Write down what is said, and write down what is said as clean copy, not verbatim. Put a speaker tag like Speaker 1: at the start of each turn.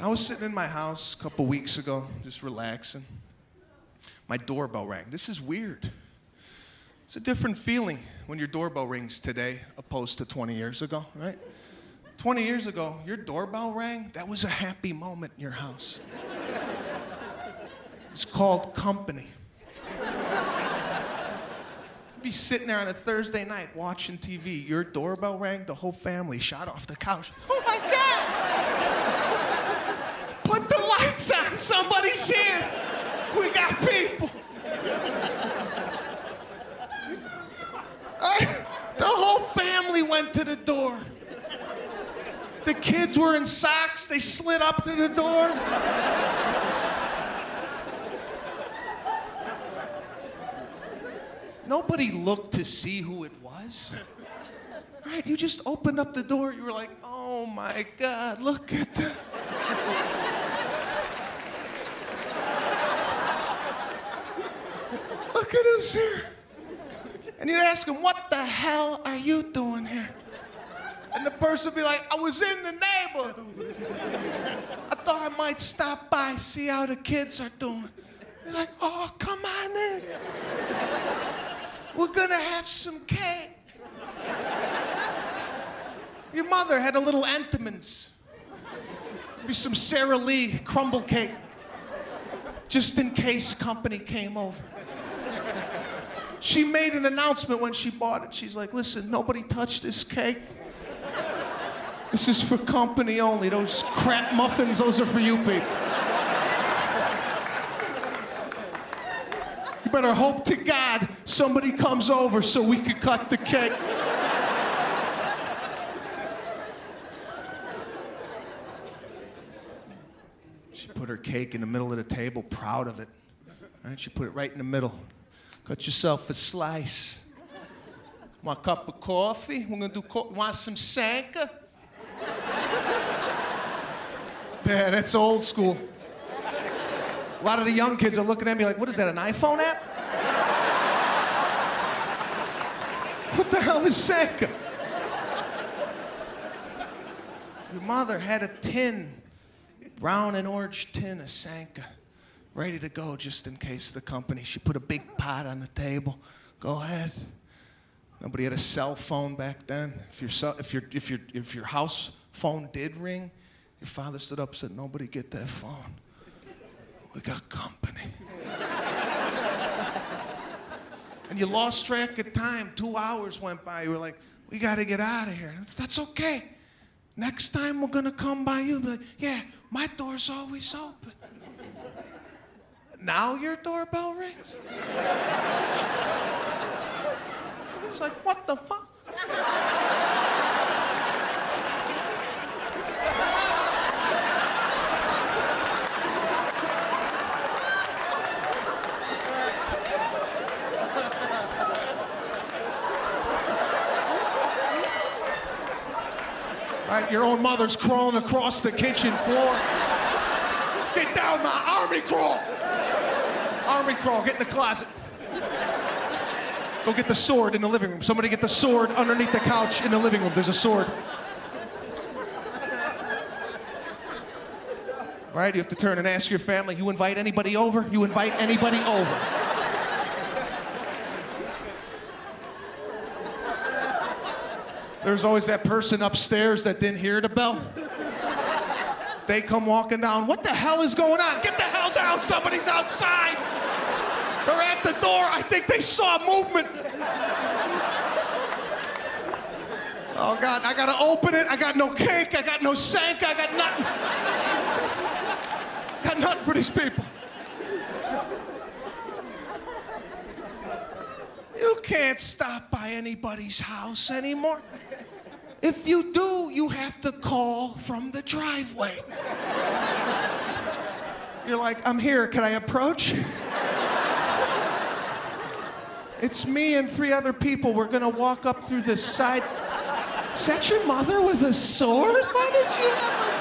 Speaker 1: I was sitting in my house a couple weeks ago, just relaxing. My doorbell rang. This is weird. It's a different feeling when your doorbell rings today opposed to 20 years ago, right? 20 years ago, your doorbell rang. That was a happy moment in your house. It's called company. You'd be sitting there on a Thursday night watching TV. Your doorbell rang, the whole family shot off the couch. Oh my God! Put the lights on, somebody's here. We got people. The whole family went to the door. The kids were in socks, they slid up to the door. Nobody looked to see who it was. Right, you just opened up the door, you were like, oh my God, look at that. Look at who's here. And you'd ask him, what the hell are you doing here? And the person would be like, I was in the neighborhood. I thought I might stop by, see how the kids are doing. They're like, oh, come on in. We're gonna have some cake. Your mother had a little Entenmann's. Maybe some Sara Lee crumble cake. Just in case company came over. She made an announcement when she bought it. She's like, listen, nobody touch this cake. This is for company only. Those crap muffins, those are for you people. You better hope to God somebody comes over so we could cut the cake. She put her cake in the middle of the table, proud of it. Right? She put it right in the middle. Cut yourself a slice. Want a cup of coffee? We're gonna do want some Sanka? Yeah, that's old school. A lot of the young kids are looking at me like, what is that, an iPhone app? What the hell is Sanka? Your mother had a tin, brown and orange tin of Sanka, ready to go just in case the company. She put a big pot on the table. Go ahead. Nobody had a cell phone back then. If your house phone did ring, your father stood up and said, nobody get that phone. We got company. And you lost track of time. 2 hours went by. You were like, we got to get out of here. That's okay. Next time we're going to come by you. Be like, yeah, my door's always open. Now your doorbell rings? It's like, what the fuck? All right, your own mother's crawling across the kitchen floor. Get down, my army crawl. Army crawl, get in the closet. Go get the sword in the living room. Somebody get the sword underneath the couch in the living room. There's a sword. All right, you have to turn and ask your family, you invite anybody over? You invite anybody over? There's always that person upstairs that didn't hear the bell. They come walking down. What the hell is going on? Get the hell down. Somebody's outside. They're at the door. I think they saw movement. Oh, God, I got to open it. I got no cake. I got no Sanka. I got nothing. Got nothing for these people. You can't stop by anybody's house anymore. If you do, you have to call from the driveway. You're like, I'm here, can I approach? It's me and 3 other people. We're gonna walk up through this side. Is that your mother with a sword? Why did you have a